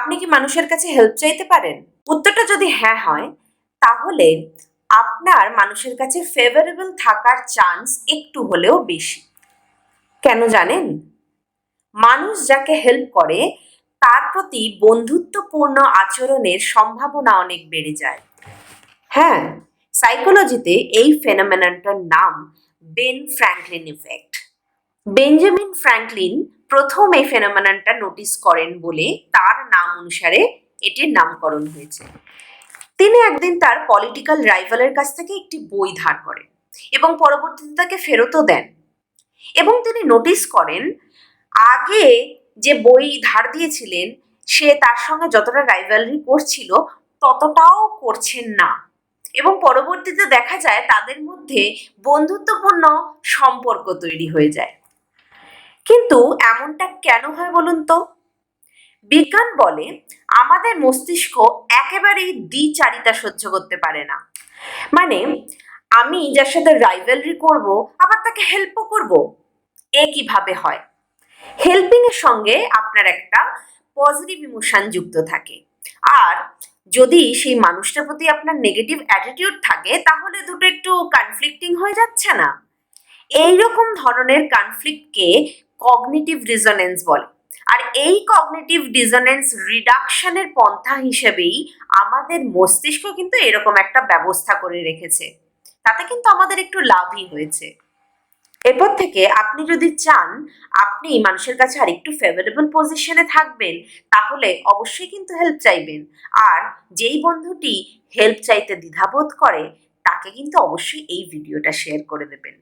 আপনি কি মানুষের কাছে হেল্প চাইতে পারেন? উত্তরটা যদি হ্যাঁ হয়, তাহলে আপনার মানুষের কাছে ফেভারেবল থাকার চান্স একটু হলেও বেশি। কেন জানেন? মানুষ যাকে হেল্প করে তার প্রতি বন্ধুত্বপূর্ণ আচরণের সম্ভাবনা অনেক বেড়ে যায়। হ্যাঁ, সাইকোলজিতে এই ফেনোমেননটার নাম Ben Franklin effect. Benjamin Franklin প্রথম এই ফেনোমেননটা নোটিস করেন বলে তার নাম অনুসারে এটির নামকরণ হয়েছে। তিনি একদিন তার পলিটিক্যাল রাইভালের কাছ থেকে একটি বই ধার করেন এবং পরবর্তীতে তাকে ফেরতও দেন, এবং তিনি নোটিস করেন আগে যে বই ধার দিয়েছিলেন সে তার সঙ্গে যতটা রাইভালরি করছিল ততটাও করছেন না, এবং পরবর্তীতে দেখা যায় তাদের মধ্যে বন্ধুত্বপূর্ণ সম্পর্ক তৈরি হয়ে যায়। কিন্তু এমনটা কেন হয় বলুন তো? বিজ্ঞান বলে আমাদের মস্তিষ্ক একেবারেই দ্বিচারিতা সহ্য করতে পারে না। মানে, আমি যার সাথে রাইভালরি করব আবার তাকে হেল্পও করব, এ কিভাবে হয়? হেল্পিং এর সঙ্গে আপনার একটা পজিটিভ ইমোশন যুক্ত থাকে, আর যদি সেই মানুষটার প্রতি আপনার নেগেটিভ অ্যাটিটিউড থাকে তাহলে দুটো একটু কনফ্লিক্টিং হয়ে যাচ্ছে না? এইরকম ধরনের কনফ্লিক্টকে কগনিটিভ রিজনেন্স বলে। আর এই কগনিটিভ ডিসোনেন্স রিডাকশনের পন্থা হিসেবেই আমাদের মস্তিষ্ক কিন্তু এরকম একটা ব্যবস্থা করে রেখেছে। তাতে কিন্তু আমাদের একটু লাভই হয়েছে। এরপর থেকে আপনি যদি চান আপনি মানুষের কাছে আর একটু ফেভারেবল পজিশনে থাকবেন, তাহলে অবশ্যই কিন্তু হেল্প চাইবেন। আর যেই বন্ধুটি হেল্প চাইতে দ্বিধাবোধ করে তাকে কিন্তু অবশ্যই এই ভিডিওটা শেয়ার করে দেবেন।